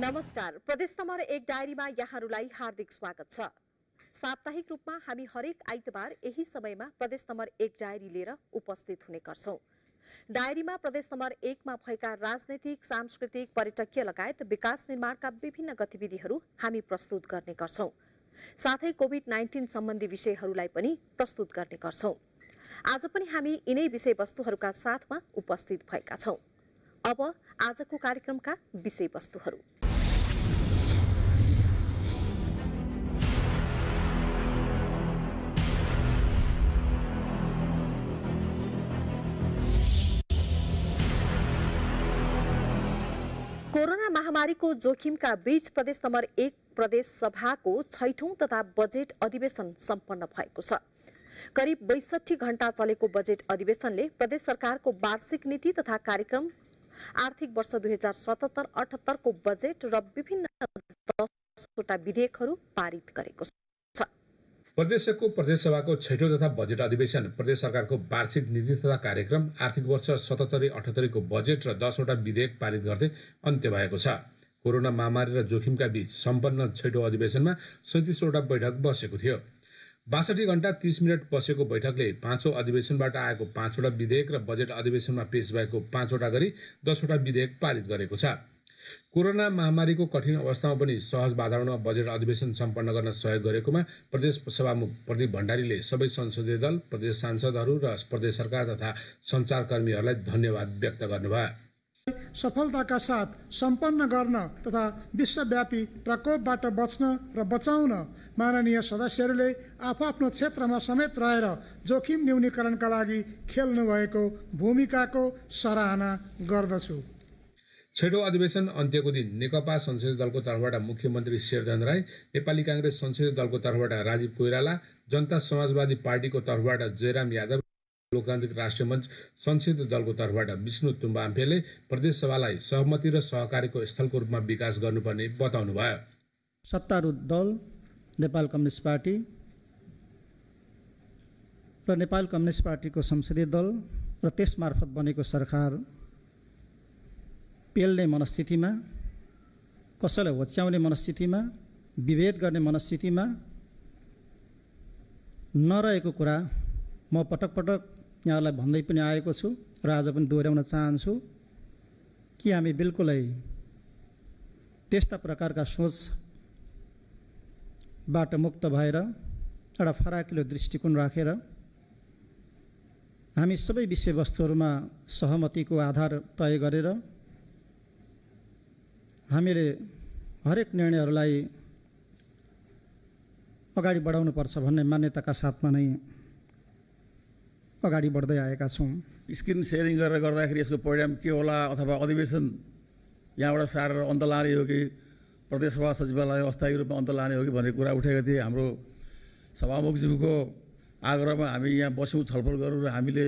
नमस्कार, प्रदेश नम्बर 1 डायरीमा यहाँहरूलाई हार्दिक स्वागत छ। साप्ताहिक रूपमा हामी हरेक आइतबार यही समयमा प्रदेश नम्बर 1 डायरी लिएर उपस्थित हुने गर्छौं। डायरीमा प्रदेश नम्बर 1 मा भएका राजनैतिक, सांस्कृतिक, पर्यटकीय लगायत विकास निर्माणका विभिन्न गतिविधिहरू हामी प्रस्तुत गर्ने गर्छौं। साथै कोभिड-19 सम्बन्धी विषयहरूलाई पनि प्रस्तुत गर्ने गर्छौं। आज पनि हामी यिनै विषयवस्तुहरूका साथमा उपस्थित भएका छौं। अब आजको कार्यक्रमका विषयवस्तुहरू। कोरोना महामारीको जोखिमका बीच प्रदेश नम्बर 1 प्रदेश सभाको 6औं तथा बजेट अधिवेशन सम्पन्न भएको छ। करिब 62 घण्टा चलेको बजेट अधिवेशनले प्रदेश सरकारको वार्षिक नीति तथा कार्यक्रम, आर्थिक वर्ष 2077-78 को बजेट र विभिन्न 10वटा विधेयकहरू पारित गरेको छ। प्रदेशको प्रदेश सभाको 6औं तथा बजेट अधिवेशन प्रदेश सरकारको वार्षिक नीति तथा कार्यक्रम, आर्थिक वर्ष 77-78 को बजेट र 10वटा विधेयक पारित गर्दै अन्त्य भएको छ। कोरोना महामारी र जोखिमका बीच सम्पन्न 6औं अधिवेशनमा 37वटा बैठक बसेको थियो। 62 घण्टा 30 मिनट बसेको बैठकले 5औं अधिवेशनबाट आएको 5वटा विधेयक र बजेट अधिवेशनमा पेश भएको 5वटा गरी 10वटा विधेयक पारित गरेको छ। कोरोना महामारीको कठिन अवस्थामा पनि सहज वातावरणमा बजेट अधिवेशन सम्पन्न गर्न सहयोग गरेकोमा प्रदेश सभामुख प्रदीप भण्डारीले सबै संसदीय दल, प्रदेश सांसदहरू र प्रदेश सरकार तथा सञ्चारकर्मीहरूलाई धन्यवाद व्यक्त गर्नुभयो। सफलताका साथ सम्पन्न गर्न तथा विश्वव्यापी प्रकोपबाट बच्न र बचाउन माननीय सदस्यहरूले आफ्नो क्षेत्रमा समेत रहेर जोखिम न्यूनीकरणका लागि खेल्नु भएको भूमिकाको सराहना गर्दछु। 6औं अधिवेशन अन्त्यको दिन नेकपा संसदीय दलको तर्फबाट मुख्यमन्त्री शेरचन्द्र राय, नेपाली कांग्रेस संसदीय दलको तर्फबाट राजीव कोइराला, जनता समाजवादी पार्टीको तर्फबाट जयराम यादव, लोकतान्त्रिक राष्ट्रिय मञ्च संसदीय दलको तर्फबाट विष्णु तुम्बाम्फेले प्रदेश सभालाई सहमति र सहकारीको स्थलको रूपमा विकास गर्नुपर्ने बताउनुभयो। सत्तारूढ दल नेपाल कम्युनिस्ट पार्टी र नेपाल कम्युनिस्ट पार्टीको संसदीय दल र त्यसमार्फत बनेको सरकार पेल्ने मनस्थितिमा, कसैलाई होच्याउने मनस्थितिमा, विभेद गर्ने मनस्थितिमा नरहेको कुरा म पटक पटक यहाँलाई भन्दै पनि आएको छु र आज पनि दोहोऱ्याउन चाहन्छु कि हामी बिल्कुलै त्यस्ता प्रकारका सोचबाट मुक्त भएर एउटा फराकिलो दृष्टिकोण राखेर हामी सबै विषयवस्तुहरूमा सहमतिको आधार तय गरेर हामीले हरेक निर्णयहरूलाई अगाडि बढाउनुपर्छ भन्ने मान्यताका साथमा नै अगाडि बढ्दै आएका छौँ। स्क्रिन सेयरिङ गरेर गर्दाखेरि यसको परिणाम के होला अथवा अधिवेशन यहाँबाट सारेर अन्त लाने हो कि प्रदेश सभा सचिवालय अस्थायी रूपमा अन्त लाने हो कि भन्ने कुरा उठेको थिए। हाम्रो सभामुखज्यूको आग्रहमा हामी यहाँ बस्यौँ, छलफल गऱ्यौँ र हामीले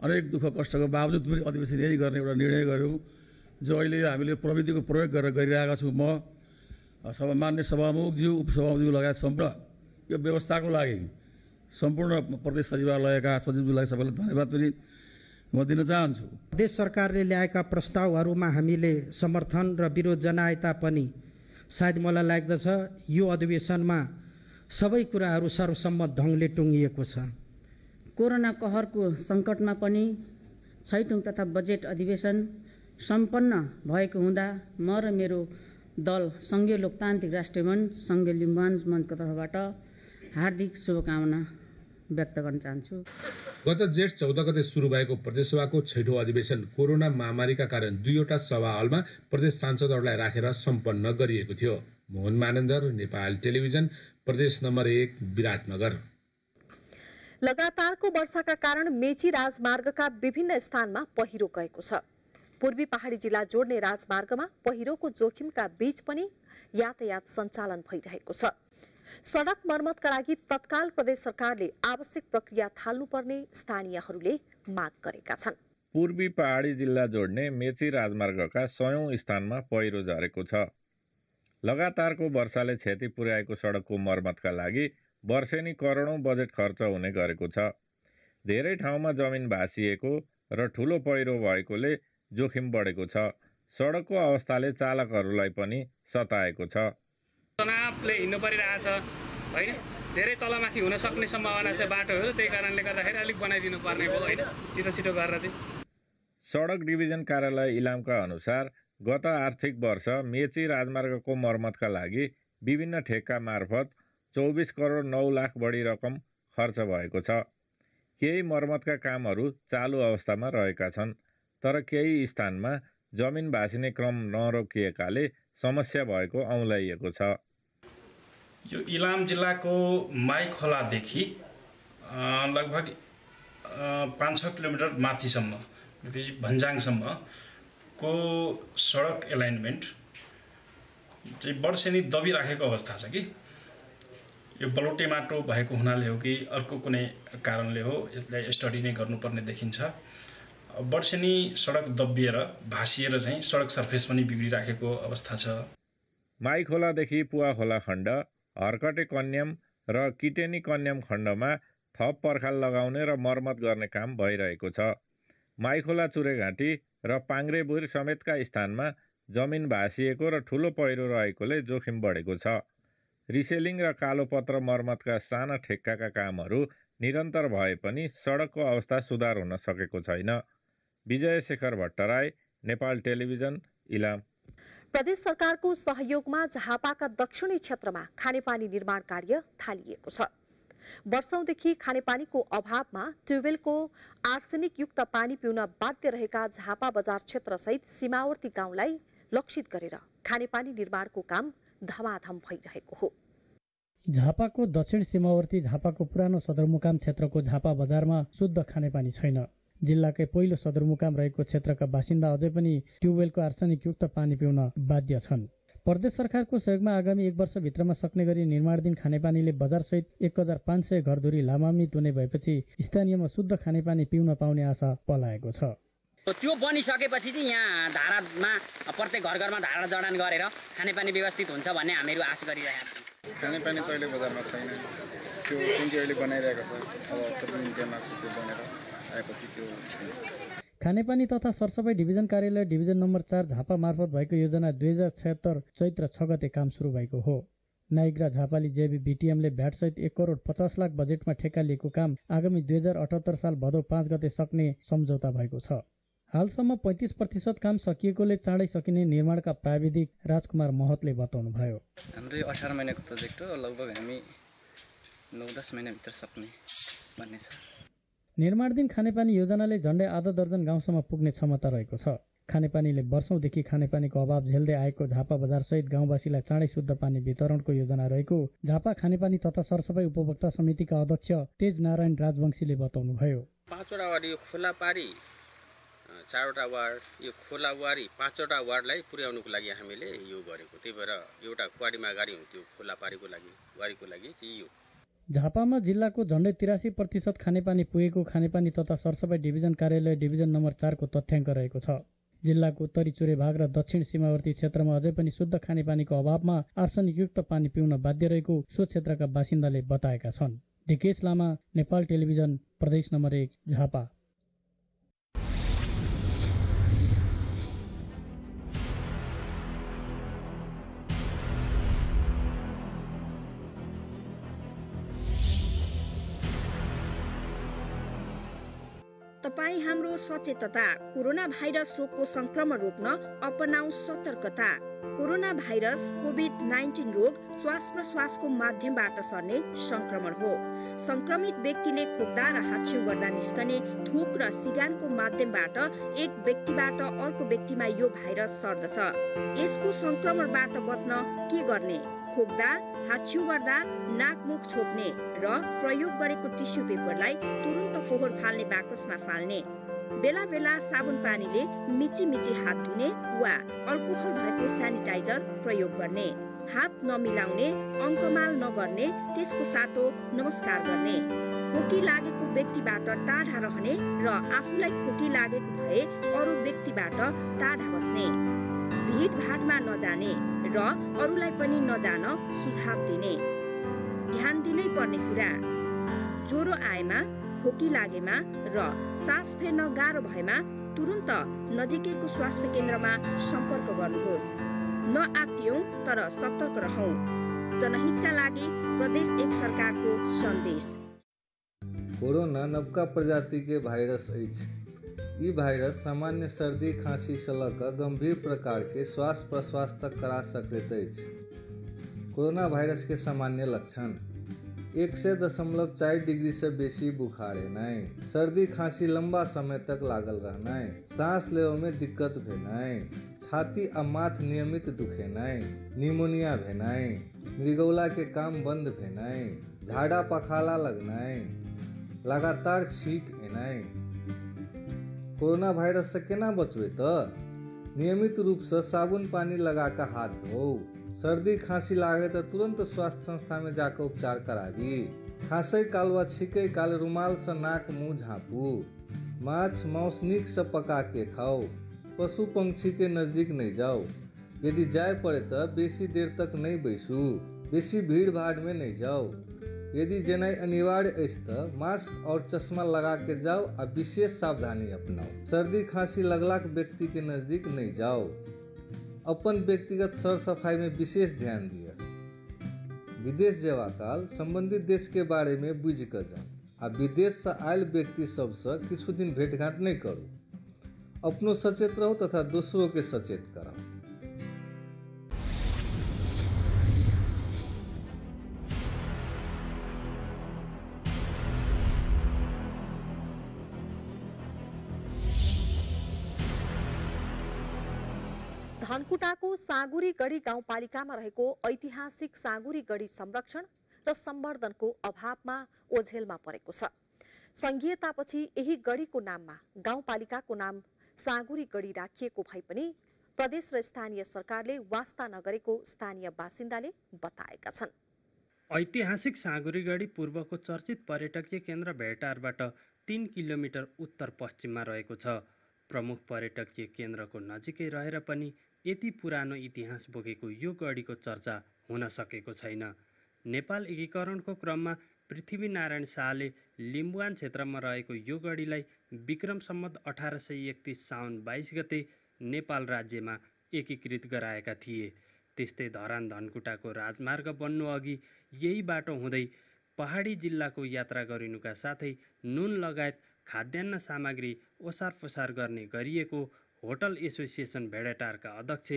अनेक दुःख कष्टको बावजुद पनि अधिवेशन यही गर्ने एउटा निर्णय गऱ्यौँ, जो अहिले हामीले प्रविधिको प्रयोग गरेर गरिरहेका छौँ। म मान्य सभामुखज्यू, उपसभामुखज्यू लगायत सम्पूर्ण यो व्यवस्थाको लागि सम्पूर्ण प्रदेश सचिवालयका सचिवज्यूलाई सबैलाई धन्यवाद पनि म दिन चाहन्छु। प्रदेश सरकारले ल्याएका प्रस्तावहरूमा हामीले समर्थन र विरोध जनाए तापनि सायद मलाई लाग्दछ यो अधिवेशनमा सबै कुराहरू सर्वसम्मत ढङ्गले टुङ्गिएको छ। कोरोना कहरको सङ्कटमा पनि 6औं तथा बजेट अधिवेशन सम्पन्न भएको हुँदा म र मेरो दल सङ्घीय लोकतान्त्रिक राष्ट्रिय मञ्च, सङ्घीय लिम्बुवान मञ्चको तर्फबाट हार्दिक शुभकामना व्यक्त गर्न चाहन्छु। गत जेठ 14 गते सुरु भएको प्रदेशसभाको 6औं अधिवेशन कोरोना महामारीका कारण 2वटा सभा हलमा प्रदेश सांसदहरूलाई राखेर सम्पन्न गरिएको थियो। मोहन मानन्दर, नेपाल टेलिभिजन, प्रदेश नम्बर 1, विराटनगर। लगातारको वर्षाका कारण मेची राजमार्गका विभिन्न स्थानमा पहिरो गएको छ। पूर्वी पहाडी जिल्ला जोड्ने राजमार्गमा पहिरोको जोखिमका बीच पनि यातायात सञ्चालन भइरहेको छ। सडक मर्मतका लागि तत्काल प्रदेश सरकारले आवश्यक प्रक्रिया थाल्नुपर्ने स्थानीयहरूले माग गरेका छन्। पूर्वी पहाडी जिल्ला जोड्ने मेची राजमार्गका 100औं स्थानमा पहिरो झरेको छ। लगातारको वर्षाले क्षति पुर्याएको सडकको मर्मतका लागि वर्षेनी करोडौं बजेट खर्च हुने गरेको छ। धेरै ठाउँमा जमिन भासिएको र ठूलो पहिरो भएकोले जोखिम बढेको छ। सडकको अवस्थाले चालकहरूलाई पनि सताएको छ। तनावले हिँड्नु परिरहेछ होइन, धेरै तलमाथि हुन सक्ने सम्भावना छ बाटोहरू, त्यही कारणले गर्दाखेरि अलिक बनाइदिनु पर्ने भयो होइन, छिटो गरेर चाहिँ। सडक डिभिजन कार्यालय इलामका अनुसार गत आर्थिक वर्ष मेची राजमार्गको मर्मतका लागि विभिन्न ठेक्का मार्फत 24 करोड 9 लाख बढी रकम खर्च भएको छ। केही मर्मतका कामहरू चालु अवस्थामा रहेका छन्, तर केही स्थानमा जमिन भाँसिने क्रम नरोकिएकाले समस्या भएको औँल्याइएको छ। यो इलाम जिल्लाको माइखोलादेखि लगभग 5-6 किलोमिटर माथिसम्म भन्जाङसम्मको सडक एलाइनमेन्ट चाहिँ वर्षेनी दबिराखेको अवस्था छ कि यो बलौटे माटो भएको हुनाले हो कि अर्को कुनै कारणले हो, यसलाई स्टडी नै गर्नुपर्ने देखिन्छ। वर्षेनी सडक दबिएर भाँसिएर चाहिँ सडक सर्फेस पनि बिग्रिराखेको अवस्था छ। माइखोलादेखि पुवाखोला खण्ड, हर्कटे कन्याम र किटेनी कन्याम खण्डमा थप पर्खाल लगाउने र मर्मत गर्ने काम भइरहेको छ। माइखोला चुरेघाँटी र पाङ्ग्रेबुर समेतका स्थानमा जमिन भाँसिएको र ठुलो पहिरो रहेकोले जोखिम बढेको छ। रिसेलिङ र कालोपत्र मर्मतका साना ठेक्काका कामहरू निरन्तर भए पनि सडकको अवस्था सुधार हुन सकेको छैन। विजय शेखर भट्टराई, नेपाल टेलिभिजन, इलाम। प्रदेश सरकारको सहयोगमा झापाका दक्षिणी क्षेत्रमा खानेपानी निर्माण कार्य थालिएको छ। वर्षौंदेखि खानेपानीको अभावमा ट्युबवेलको आर्सेनिकयुक्त पानी पिउन बाध्य रहेका झापा बजार क्षेत्रसहित सीमावर्ती गाउँलाई लक्षित गरेर खानेपानी निर्माणको काम धमाधम भइरहेको हो। झापाको दक्षिण सीमावर्ती झापाको पुरानो सदरमुकाम क्षेत्रको झापा बजारमा शुद्ध खानेपानी छैन। जिल्लाकै पहिलो सदरमुकाम रहेको क्षेत्रका बासिन्दा अझै पनि ट्युबवेलको आर्सेनिकयुक्त पानी पिउन बाध्य छन्। प्रदेश सरकारको सहयोगमा आगामी 1 वर्षभित्रमा सक्ने गरी निर्माणाधीन खानेपानीले बजारसहित 1500 घरधुरी लामान्वित हुने भएपछि स्थानीयमा शुद्ध खानेपानी पिउन पाउने आशा पलाएको छ। त्यो बनिसकेपछि चाहिँ यहाँ धारामा प्रत्येक घर घरमा धारा जडान गरेर खानेपानी व्यवस्थित हुन्छ भन्ने हामीहरू आशा गरिरहेका छौँ। खानेपानी त अहिले बजारमा छैन, त्यो जुन चाहिँ अहिले बनाइरहेको छ, अब त्यो बनेर आएपछि त्यो खानेपानी तथा सरसफाई डिभिजन कार्यालय डिभिजन नम्बर 4 झापा मार्फत भएको योजना 2076 चैत्र 6 गते काम सुरु भएको हो। नाइग्रा झापाली जेबी बीटीएमले भ्याटसहित 1 करोड 50 लाख बजेटमा ठेक्का लिएको काम आगामी 2078 साल भदौ 5 गते सक्ने सम्झौता भएको छ। हालसम्म 35% काम सकिएकोले चाँडै सकिने निर्माणका प्राविधिक राजकुमार महतले बताउनुभयो। हाम्रो यो 18 महिनाको प्रोजेक्ट हो, लगभग हामी 9-10 महिनाभित्र सक्ने भन्ने छ। निर्माणाधीन खानेपानी योजनाले झण्डै आधा दर्जन गाउँसम्म पुग्ने क्षमता रहेको छ। खानेपानीले वर्षौंदेखि खानेपानीको अभाव झेल्दै आएको झापा बजारसहित गाउँवासीलाई चाँडै शुद्ध पानी वितरणको योजना रहेको झापा खानेपानी तथा सरसफाई उपभोक्ता समितिका अध्यक्ष तेज नारायण राजवंशीले बताउनुभयो। 5वटा वार्ड यो खुला पारी, 4वटा वार्ड यो खुला वारी, 5वटा वार्डलाई पुर्याउनुको लागि हामीले यो गरेको। त्यही भएर एउटा वारीमा गाडी हुन्थ्यो, खुला पारीको लागि वारीको लागि चाहिँ यो। झापामा जिल्लाको झण्डै 83% खानेपानी पुगेको खानेपानी तथा सरसफाई डिभिजन कार्यालय डिभिजन नम्बर 4 को तथ्याङ्क रहेको छ। जिल्लाको उत्तरी चुरे भाग र दक्षिण सीमावर्ती क्षेत्रमा अझै पनि शुद्ध खानेपानीको अभावमा आर्सेनिकयुक्त पानी पिउन बाध्य रहेको सो क्षेत्रका बासिन्दाले बताएका छन्। डिकेश लामा, नेपाल टेलिभिजन, प्रदेश नम्बर 1 झापा। तपाई हाम्रो सचेतता, कोरोना भाइरस रोगको संक्रमण रोक्न अपनाऊ सतर्कता। कोरोना भाइरस कोभिड-19 रोग श्वास प्रश्वासको माध्यमबाट सर्ने संक्रमण हो। संक्रमित व्यक्तिले खोक्दा र हाच्छिउ गर्दा निस्कने थुक र सिगानको माध्यमबाट एक व्यक्तिबाट अर्को व्यक्तिमा यो भाइरस सर्दछ। यसको संक्रमणबाट बच्न के गर्ने? खोक्दा, हाच्छिउ गर्दा नाक मुख छोप्ने र प्रयोग गरेको टिस्यु पेपरलाई तुरुन्त फोहोर फाल्ने बाकसमा फाल्ने। बेला बेला साबुन पानीले मिची हात धुने वा अल्कोहल भएको सेनिटाइजर प्रयोग गर्ने। हात नमिलाउने, अङ्कमाल नगर्ने, त्यसको साटो नमस्कार गर्ने। खोकी लागेको व्यक्तिबाट टाढा रहने र आफूलाई खोकी लागेको भए अरू व्यक्तिबाट टाढा बस्ने। भिडभाडमा नजाने र अरूलाई पनि नजान सुझाव दिने। ध्यान दिनै पर्ने कुरा, ज्वरो आएमा, खोकी लागेमा र सास फेर्न गाह्रो भएमा तुरुन्त नजिकैको स्वास्थ्य केन्द्रमा सम्पर्क गर्नुहोस्। नआत्तियौं तर सतर्क रहौं। जनहितका लागि प्रदेश 1 सरकारको सन्देश। कोरोना नवका प्रजाति के भाइरस अछि। ई भाइरस सामान्य सर्दी खांसी से लऽ कऽ गंभीर प्रकार के श्वास प्रश्वास तक करा सकैत अछि। कोरोना वायरस के सामान्य लक्षण 100.4 डिग्री से बेसी बुखार हेनाइ, सर्दी खांसी लंबा समय तक लागल रहनाइ, सांस लेवे में दिक्कत भेनाइ, छाती आ माथ नियमित दुखेनाइ, निमोनिया भेनाइ, मृगौला के काम बंद भेनाइ, झाड़ा पखाला लगनाइ, लगातार छींक एनाइ। कोरोना वायरस से केना बचबै तऽ नियमित रूप से साबुन पानी लगा कऽ हाथ धो। सर्दी खांसी लागे तो तुरंत स्वास्थ्य संस्था में जाकर उपचार कराबी। खांसै काल व छींकै काल रुमाल से नाक मुंह झाँपू। माछ मांस नीक से पका के खाओ। पशु पंक्षी के नजदीक नहीं जाओ। यदि जाय पड़े तो बेसी देर तक नहीं बैसू। बेसी भीड़ भाड़ में नहीं जाओ। यदि जेनाइ अनिवार्य अछि तो मास्क और चश्मा लगा के जाओ आ विशेष सावधानी अपनाओ। सर्दी खांसी लगलाक व्यक्ति के नजदीक नहीं जाओ। अपन व्यक्तिगत सर सफाई में विशेष ध्यान दिया। विदेश जेवा काल संबंधित देश के बारे में बुझि कऽ जाओ आ विदेश से आयल व्यक्ति सबसे किछु दिन भेंटघाट नहीं करू। अपनो सचेत रहू तथा दोसरों के सचेत कराओ। धनकुटाको साँगुरी गढी गाउँपालिकामा रहेको ऐतिहासिक साँगुरी गढी संरक्षण र सम्वर्धनको अभावमा ओझेलमा परेको छ। संघीयतापछि यही गढीको नाममा गाउँपालिकाको नाम साँगुरी गढी राखिएको भए पनि प्रदेश र स्थानीय सरकारले वास्ता नगरेको स्थानीय बासिन्दाले बताएका छन्। ऐतिहासिक साँगुरी गढी पूर्वको चर्चित पर्यटकीय केन्द्र भेटारबाट 3 किलोमिटर उत्तर पश्चिममा रहेको छ। प्रमुख पर्यटकीय केन्द्रको नजिकै रहेर पनि यति पुरानो इतिहास बोकेको यो गढीको चर्चा हुन सकेको छैन। नेपाल एकीकरणको क्रममा पृथ्वीनारायण शाहले लिम्बुवान क्षेत्रमा रहेको यो गढीलाई विक्रम सम्वत 1831 साउन 22 गते नेपाल राज्यमा एकीकृत गराएका थिए। त्यस्तै धरान धनकुटाको राजमार्ग बन्नु अघि यही बाटो हुँदै पहाडी जिल्लाको यात्रा गरिनुका साथै नुन लगायत खाद्यान्न सामग्री ओसार पसार गर्ने गरिएको होटल एसोसिएसन भेडाटारका अध्यक्ष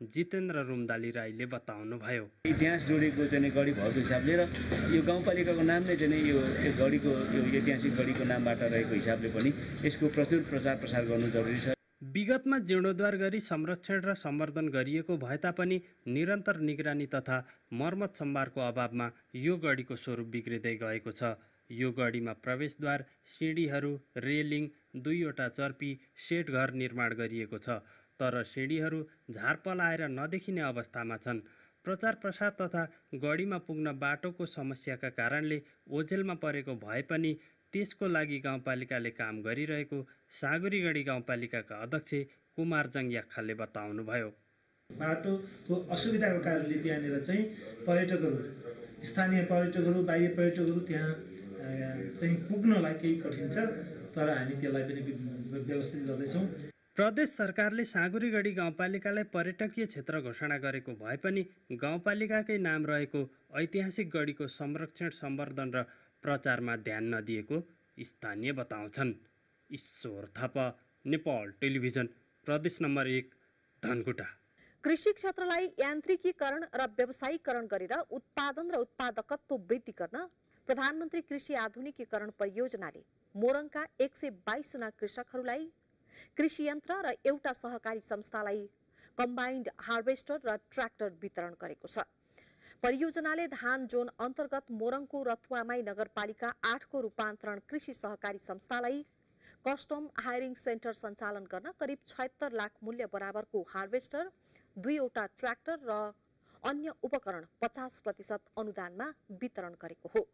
जितेन्द्र रुमदाली राईले बताउनुभयो। इतिहास जोडेको चाहिँ गढी भएको हिसाबले र यो गाउँपालिकाको नाम नै चाहिँ यो गढीको यो ऐतिहासिक गढीको नामबाट रहेको हिसाबले पनि यसको प्रचुर प्रचार गर्नु जरुरी छ। विगतमा जीर्णोद्धार गरी संरक्षण र सम्वर्धन गरिएको भए तापनि निरन्तर निगरानी तथा मर्मत सम्भारको अभावमा यो गढीको स्वरूप बिग्रिँदै गएको छ। यो गढीमा प्रवेशद्वार, सिँढीहरू, रेलिङ, 2वटा चर्पी, सेट घर निर्माण गरिएको छ। तर सिँढीहरू झार पलाएर नदेखिने अवस्थामा छन्। प्रचार प्रसार तथा गढीमा पुग्न बाटोको समस्याका कारणले ओझेलमा परेको भए पनि त्यसको लागि गाउँपालिकाले काम गरिरहेको साँगुरी गढी गाउँपालिकाका अध्यक्ष कुमारजङ याख्खाले बताउनुभयो। बाटोको असुविधाको कारणले त्यहाँनिर चाहिँ पर्यटकहरू, स्थानीय पर्यटकहरू, बाह्य पर्यटकहरू त्यहाँ चाहिँ पुग्नलाई केही कठिन छ। तर हामी त्यसलाई पनि व्यवस्थित गर्दैछौँ। प्रदेश सरकारले साँगुरी गढी गाउँपालिकालाई पर्यटकीय क्षेत्र घोषणा गरेको भए पनि गाउँपालिकाकै नाम रहेको ऐतिहासिक गढीको संरक्षण, सम्वर्धन र प्रचारमा ध्यान नदिएको स्थानीय बताउँछन्। ईश्वर थापा, नेपाल टेलिभिजन, प्रदेश नम्बर 1, धनकुटा। कृषि क्षेत्रलाई यान्त्रिकीकरण र व्यावसायीकरण गरेर उत्पादन र उत्पादकत्व वृद्धि गर्न प्रधानमन्त्री कृषि आधुनिकीकरण परियोजनाले मोरङका 122 जना कृषकहरूलाई कृषि यन्त्र र एउटा सहकारी संस्थालाई कम्बाइन्ड हार्वेस्टर र ट्र्याक्टर वितरण गरेको छ। परियोजनाले धान जोन अन्तर्गत मोरङको रथुवामाई नगरपालिका 8 को रूपान्तरण कृषि सहकारी संस्थालाई कस्टम हायरिङ सेन्टर सञ्चालन गर्न करिब 76 लाख मूल्य बराबरको हार्वेस्टर, 2वटा ट्र्याक्टर र अन्य उपकरण 50% अनुदानमा वितरण गरेको हो।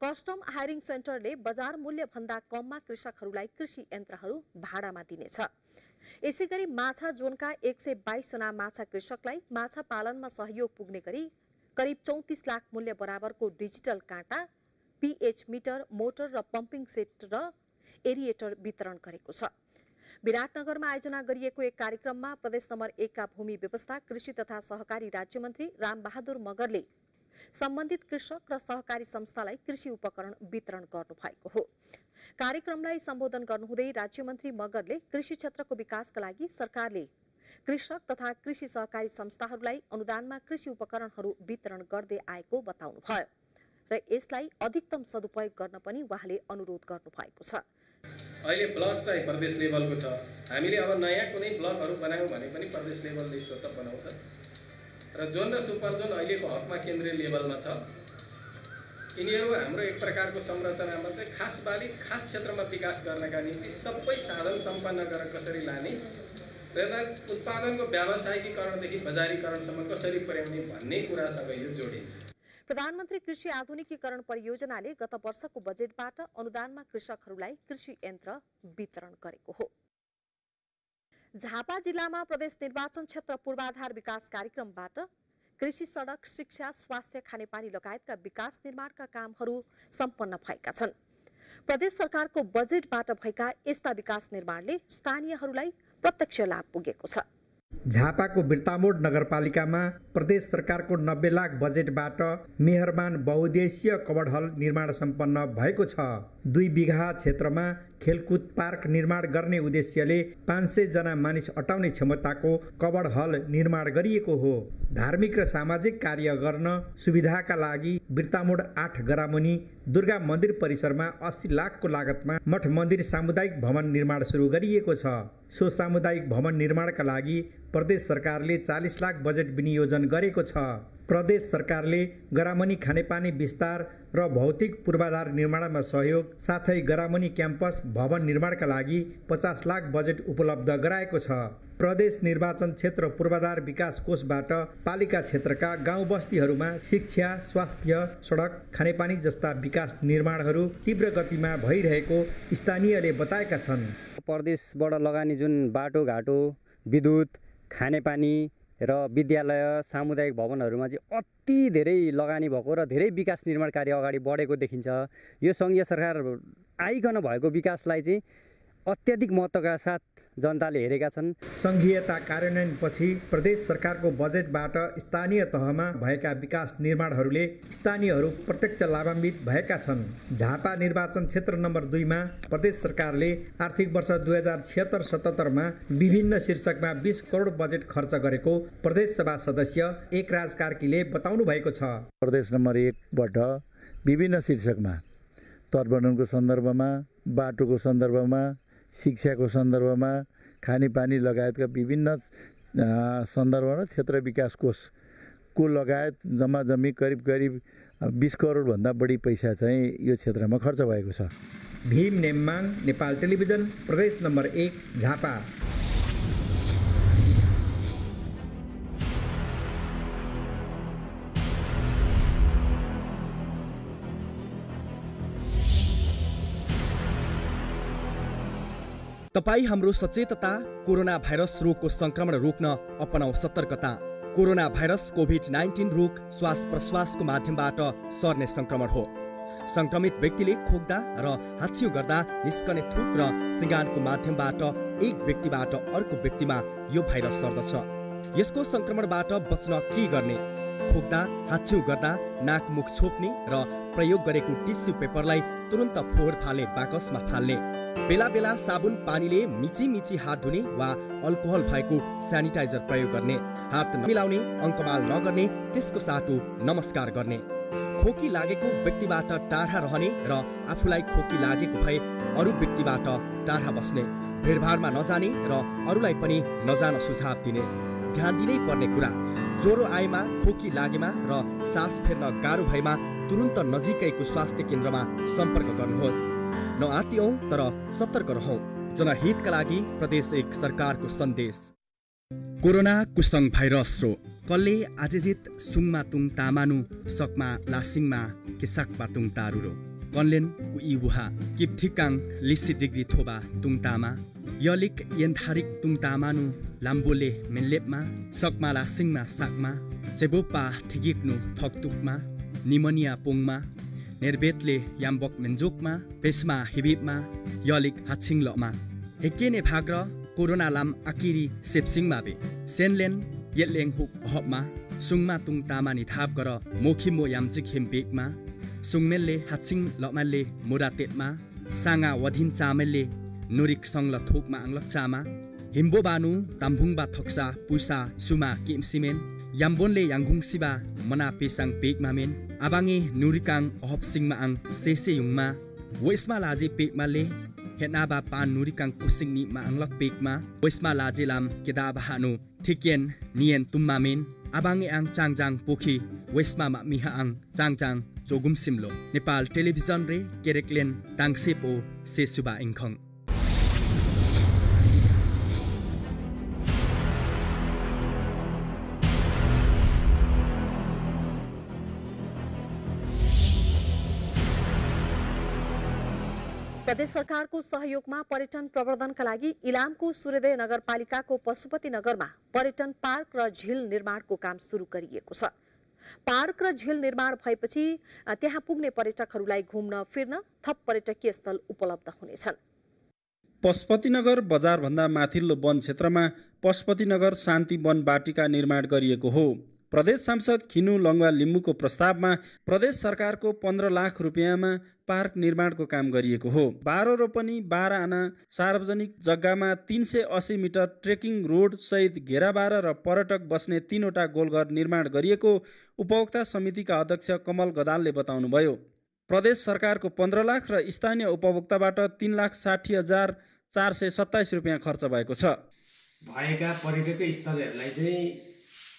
कस्टम हायरिङ सेन्टरले बजार मूल्य भन्दा कममा कृषकहरूलाई कृषि यन्त्रहरू भाडामा दिनेछ। यसैगरी माछा जोनका 122 जना माछा कृषकलाई माछा पालनमा सहयोग पुग्ने गरी करिब 34 लाख मूल्य बराबरको डिजिटल काँटा, पीएच मिटर, मोटर र पम्पिङ सेट र एरिएटर वितरण गरेको छ। विराटनगरमा आयोजना गरिएको एक कार्यक्रममा प्रदेश नम्बर 1 का भूमि व्यवस्था, कृषि तथा सहकारी राज्यमन्त्री रामबहादुर मगरले सम्बन्धित कृषक र सहकारी संस्थालाई कृषि उपकरण वितरण गर्नुभएको हो। कार्यक्रमलाई सम्बोधन गर्नुहुँदै राज्यमन्त्री मगरले कृषि क्षेत्रको विकासका लागि सरकारले कृषक तथा कृषि सहकारी संस्थाहरूलाई अनुदानमा कृषि उपकरणहरू वितरण गर्दै आएको बताउनुभयो र यसलाई अधिकतम सदुपयोग गर्न पनि उहाँले अनुरोध गर्नुभएको छ। अहिले ब्लक चाहिँ प्रदेश लेभलको छ। हामीले अब नयाँ कुनै ब्लकहरू बनायौँ भने पनि प्रदेश लेभलले स्वतः बनाउँछ र जोन र सुपर जोन अहिलेको हकमा केन्द्रीय लेभलमा छ। यिनीहरू हाम्रो एक प्रकारको संरचनामा चाहिँ खास बाली खास क्षेत्रमा विकास गर्नका निम्ति सबै साधन सम्पन्न गरेर कसरी लाने र यसलाई उत्पादनको व्यावसायिकीकरणदेखि बजारीकरणसम्म कसरी पुर्याउने भन्ने कुरासँग यो जोडिन्छ। प्रधानमन्त्री कृषि आधुनिकीकरण परियोजनाले गत वर्षको बजेटबाट अनुदानमा कृषकहरूलाई कृषि यन्त्र वितरण गरेको हो। झापा जिल्लामा प्रदेश निर्वाचन क्षेत्र पूर्वाधार विकास कार्यक्रमबाट कृषि, सडक, शिक्षा, स्वास्थ्य, खानेपानी लगायतका विकास निर्माणका कामहरू सम्पन्न भएका छन्। प्रदेश सरकारको बजेटबाट भएका यस्ता विकास निर्माणले स्थानीयहरूलाई प्रत्यक्ष लाभ पुगेको छ। झापाको बिर्तामोड नगरपालिकामा प्रदेश सरकारको 90 लाख बजेटबाट मेहरबान बहुउद्देश्यीय कबड हल निर्माण सम्पन्न भएको छ। 2 बिघा क्षेत्रमा खेलकुद पार्क निर्माण गर्ने उद्देश्यले 500 जना मानिस अटाउने क्षमताको कबड हल निर्माण गरिएको हो। धार्मिक र सामाजिक कार्य गर्न सुविधाका लागि बिर्तामोड 8 गरामुनि दुर्गा मन्दिर परिसरमा 80 लाखको लागतमा मठ मन्दिर सामुदायिक भवन निर्माण सुरु गरिएको छ। सो सामुदायिक भवन निर्माणका लागि प्रदेश सरकारले 40 लाख बजेट विनियोजन गरेको छ। प्रदेश सरकारले गरामुनि खानेपानी विस्तार र भौतिक पूर्वाधार निर्माणमा सहयोग साथै गरामुनि क्याम्पस भवन निर्माणका लागि 50 लाख बजेट उपलब्ध गराएको छ। प्रदेश निर्वाचन क्षेत्र पूर्वाधार विकास कोषबाट पालिका क्षेत्रका गाउँ बस्तीहरूमा शिक्षा, स्वास्थ्य, सडक, खानेपानी जस्ता विकास निर्माणहरू तीव्र गतिमा भइरहेको स्थानीयले बताएका छन्। प्रदेशबाट लगानी जुन बाटोघाटो, विद्युत, खानेपानी र विद्यालय, सामुदायिक भवनहरूमा चाहिँ अति धेरै लगानी भएको र धेरै विकास निर्माण कार्य अगाडि बढेको देखिन्छ। यो सङ्घीय सरकार आइकन भएको विकासलाई चाहिँ अत्याधिक महत्त्वका साथ जनताले हेरेका छन्। सङ्घीयता कार्यान्वयनपछि प्रदेश सरकारको बजेटबाट स्थानीय तहमा भएका विकास निर्माणहरूले स्थानीयहरू प्रत्यक्ष लाभान्वित भएका छन्। झापा निर्वाचन क्षेत्र नम्बर 2 मा प्रदेश सरकारले आर्थिक वर्ष 2076-77 मा विभिन्न शीर्षकमा 20 करोड बजेट खर्च गरेको प्रदेश सभा सदस्य एकराज कार्कीले बताउनु भएको छ। प्रदेश नम्बर 1 बाट विभिन्न शीर्षकमा तटवर्णनको सन्दर्भमा, बाटोको सन्दर्भमा, शिक्षाको सन्दर्भमा, खानेपानी लगायतका विभिन्न सन्दर्भमा क्षेत्र विकास कोषको लगायत जम्मी करिब 20 करोडभन्दा बढी पैसा चाहिँ यो क्षेत्रमा खर्च भएको छ। भीम नेम्माङ, नेपाल टेलिभिजन, प्रदेश नम्बर 1, झापा। तपाईँ हाम्रो सचेतता कोरोना भाइरस रोगको संक्रमण रोक्न अपनाऊ सतर्कता। कोरोना भाइरस कोभिड-19 रोग श्वास प्रश्वासको माध्यमबाट सर्ने संक्रमण हो। संक्रमित व्यक्तिले खोक्दा र हाच्छिउ गर्दा निस्कने थुक र सिँगानको माध्यमबाट एक व्यक्तिबाट अर्को व्यक्तिमा यो भाइरस सर्दछ। यसको संक्रमणबाट बच्न के गर्ने? खोक्दा, हाच्छिउ गर्दा नाक मुख छोप्ने र प्रयोग गरेको टिस्यु पेपरलाई तुरन्त फोहोर फाल्ने बाकसमा फाल्ने। बेला बेला साबुन पानीले मिची हात धुने वा अल्कोहल भएको स्यानिटाइजर प्रयोग गर्ने। हात नमिलाउने, अङ्कमाल नगर्ने, त्यसको साटो नमस्कार गर्ने। खोकी लागेको व्यक्तिबाट टाढा रहने र आफूलाई खोकी लागेको भए अरू व्यक्तिबाट टाढा बस्ने। भिडभाडमा नजाने र अरूलाई पनि नजान सुझाव दिने। ध्यान दिनै पर्ने कुरा, ज्वरो आएमा, खोकी लागेमा र सास फेर्न गाह्रो भएमा तुरन्त नजिकैको स्वास्थ्य केन्द्रमा सम्पर्क गर्नुहोस्। नआत्तियौं तर सतर्क रहौं। जनहितका लागि प्रदेश 1 सरकारको सन्देश। कोरोना कुसङ भाइरस रो कल्ले आजेजित सुङमा तुङ तामानु सकमा लासिङमा किसाक पातुङ तारुरो कन्लेन उइ बुहा किप्थिकाङ लिसी डिग्री थोबा तुङ तामा यलिक यन्थारिक तुङ तामानु लाम्बोले मेनलेपमा सकमा लासिङमा साकमा चेबोपा थिगिक्नु थकतुकमा निमोनिया पोङमा निर्वेतले याम्बक मेन्जोकमा पेसमा हिबिबमा यलिक हाछिङ लमा हेकेने भाग्र कोरोना लाम आकिरी सेप्सिङ माबे सेनलेन येलेङ हुक हपमा सुङमा तुङ तामानी थाप गर मोखिमो यामचिक हेमबेकमा सुङमेलले हाtsiङ लमाले मुरातेटमा साङा वधिन चामेलले नुरिक सङ्ल थोकमा आङलक चामा हिम्बो बानु ताम्भुङबा थक्सा पुसा सुमा किमसिमेन याम्बोनले याङहुङ सिबा मना पेसाङ पेकमा मेन आबाङे नुरिकाङ अहपसिङमा आङ सेसे युङमा वेस्मा लाजे पेकमाले हेनाबा पान नुरिकाङ कुसिङनि मा आङलक पेकमा वेस्मा लाजे लाम केदाबा हानु थिकेन नियन तुम्मा मेन आबाङे आङ चाङजाङ पोखी वेस्मा मा मिहा आङ चाङजाङ जोगुम सिमलो नेपाल टेलिभिजन रे केरेक्लेन ताङसेपो सेसुबा इङखङ प्रदेश सरकारको सहयोगमा पर्यटन प्रवर्धनका लागि इलामको सूर्योदय नगरपालिकाको पशुपति नगरमा पर्यटन पार्क र झिल निर्माणको काम सुरु गरिएको छ। पार्क र झिल निर्माण भएपछि त्यहाँ पुग्ने पर्यटकहरूलाई घुम्न फिर्न थप पर्यटकीय स्थल उपलब्ध हुनेछन्। पशुपतिनगर बजारभन्दा माथिल्लो वन क्षेत्रमा पशुपतिनगर शान्ति वन बाटिका निर्माण गरिएको हो। प्रदेश सांसद खिनु लङ्वा लिम्बुको प्रस्तावमा प्रदेश सरकारको 15 लाख रुपियाँमा पार्क निर्माणको काम गरिएको हो। 12 रोपनी 12 आना सार्वजनिक जग्गामा 380 मिटर ट्रेकिङ रोड सहित घेराबार र पर्यटक बस्ने 3वटा गोलघर निर्माण गरिएको उपभोक्ता समितिका अध्यक्ष कमल गदालले बताउनुभयो। प्रदेश सरकारको 15 लाख र स्थानीय उपभोक्ताबाट 3,60,427 रुपियाँ खर्च भएको छ। भएका पर्यटकीय स्थलहरूलाई चाहिँ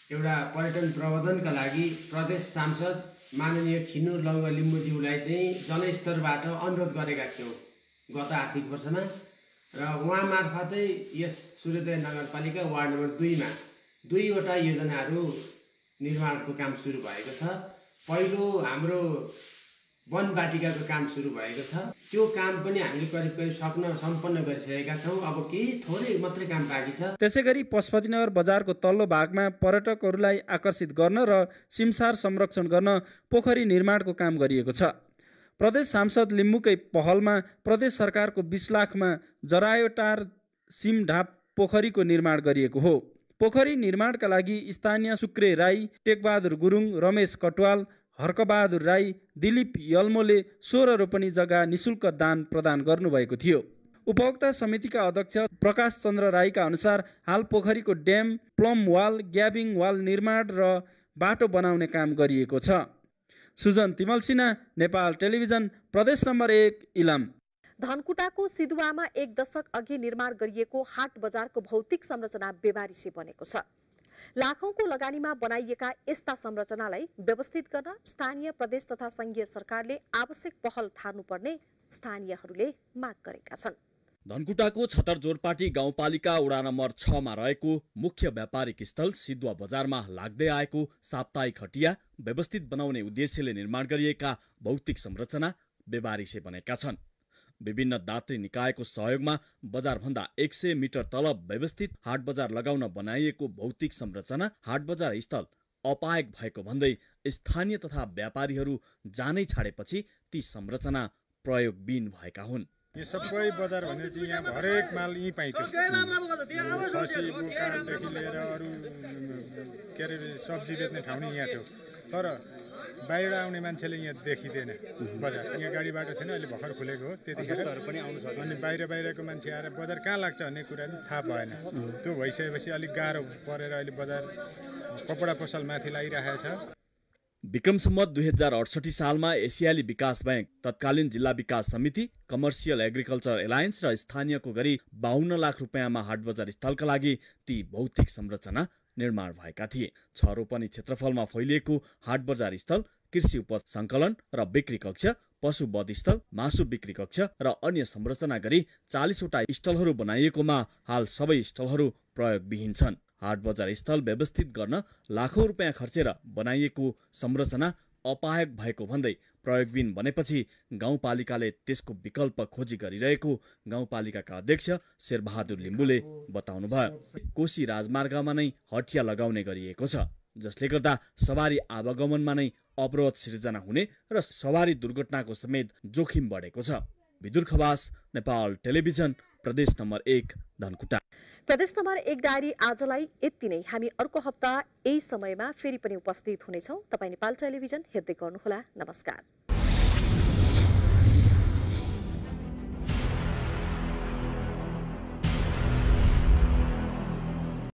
एउटा पर्यटन प्रवर्धनका लागि प्रदेश सांसद माननीय खिनु लङ्वा लिम्बुज्यूलाई चाहिँ जनस्तरबाट अनुरोध गरेका थियौँ गत आर्थिक वर्षमा र उहाँ मार्फतै यस सूर्योदय नगरपालिका वार्ड नम्बर 2 मा 2वटा योजनाहरू निर्माणको काम सुरु भएको छ। पहिलो हाम्रो वन बाटिकाको काम सुरु भएको छ। त्यो काम पनि हामीले करिब सम्पन्न गरिसकेका छौँ। अब केही थोरै मात्रै काम बाँकी छ। त्यसैगरी पशुपतिनगर बजारको तल्लो भागमा पर्यटकहरूलाई आकर्षित गर्न र सिमसार संरक्षण गर्न पोखरी निर्माणको काम गरिएको छ। प्रदेश सांसद लिम्बुकै पहलमा प्रदेश सरकारको 20 लाखमा जरायोटार सिमढाप पोखरीको निर्माण गरिएको हो। पोखरी निर्माणका लागि स्थानीय सुक्रे राई, टेकबहादुर गुरुङ, रमेश कटवाल, हर्कबहादुर राई, दिलीप यल्मोले 16 रोपनी जग्गा निशुल्क दान प्रदान गर्नुभएको थियो। उपभोक्ता समितिका अध्यक्ष प्रकाश चन्द्र राईका अनुसार हाल पोखरीको ड्याम, प्लम वाल, ग्याबिङ वाल निर्माण र बाटो बनाउने काम गरिएको छ। सुजन तिमल सिन्हा, नेपाल टेलिभिजन, प्रदेश नम्बर 1 इलाम। धनकुटाको सिधुवामा 1 दशक अघि निर्माण गरिएको हाट बजारको भौतिक संरचना बेबारिसे बनेको छ। लाखौंको लगानीमा बनाइएका यस्ता संरचनालाई व्यवस्थित गर्न स्थानीय, प्रदेश तथा संघीय सरकारले आवश्यक पहल थाल्नुपर्ने स्थानीयहरूले माग गरेका छन्। धनकुटाको छतरजोरपाटी गाउँपालिका वडा नम्बर 6 मा रहेको मुख्य व्यापारिक स्थल सिधुवा बजारमा लाग्दै आएको साप्ताहिक हटिया व्यवस्थित बनाउने उद्देश्यले निर्माण गरिएका भौतिक संरचना बेबारिसे बनेका छन्। विभिन्न दात्री निकायको सहयोगमा बजारभन्दा 100 मिटर तल व्यवस्थित हाट बजार लगाउन बनाइएको भौतिक संरचना हाट बजार स्थल अपायक भएको भन्दै स्थानीय तथा व्यापारीहरू जानै छाडेपछि ती संरचना प्रयोगविहीन भएका हुन्। यो सबै बजार भने चाहिँ यहाँ हरेक माल यहीँ पाइन्छ। खसी बोकादेखि लिएर अरू के अरे सब्जी बेच्ने ठाउँ नै यहाँ थियो, तर बाहिर आउने मान्छेले यहाँ देखिँदैन बजार। यहाँ गाडी बाटो थिएन, अहिले भर्खर खुलेको हो। त्यतिखेर अनि बाहिरको मान्छे आएर बजार कहाँ लाग्छ भन्ने कुरा पनि थाहा भएन। त्यो भइसकेपछि अलिक गाह्रो परेर अहिले बजार कपडा पसल माथि लागिरहेको छ। विक्रम सम्वत 2068 सालमा एसियाली विकास बैंक, तत्कालीन जिल्ला विकास समिति, कमर्सियल एग्रिकल्चर एलायन्स र स्थानीयको गरी 52 लाख रुपियाँमा हाट बजार स्थलका लागि ती भौतिक संरचना निर्माण भएका थिए। 6 रोपनी क्षेत्रफलमा फैलिएको हाट बजार स्थल कृषि उपज सङ्कलन र बिक्री कक्ष, पशु वध स्थल, मासु बिक्री कक्ष र अन्य संरचना गरी 40वटा स्टलहरू बनाइएकोमा हाल सबै स्टलहरू प्रयोगविहीन छन्। हाट बजार स्थल व्यवस्थित गर्न लाखौं रुपियाँ खर्चेर बनाइएको संरचना अपायक भएको भन्दै प्रयोगविहीन बनेपछि गाउँपालिकाले त्यसको विकल्प खोजी गरिरहेको गाउँपालिकाका अध्यक्ष शेरबहादुर लिम्बुले बताउनुभयो। कोशी राजमार्गमा नै हटिया लगाउने गरिएको छ, जसले गर्दा सवारी आवागमनमा नै अवरोध सिर्जना हुने र सवारी दुर्घटनाको समेत जोखिम बढेको छ। विदुर खवास, नेपाल टेलिभिजन, प्रदेश नम्बर 1 धनकुटा। प्रदेश नम्बर 1 डायरी आजलाई यति नै। हामी अर्को हप्ता यही समयमा फेरि पनि उपस्थित हुनेछौँ। तपाईँ नेपाल टेलिभिजन हेर्दै गर्नुहोला। नमस्कार।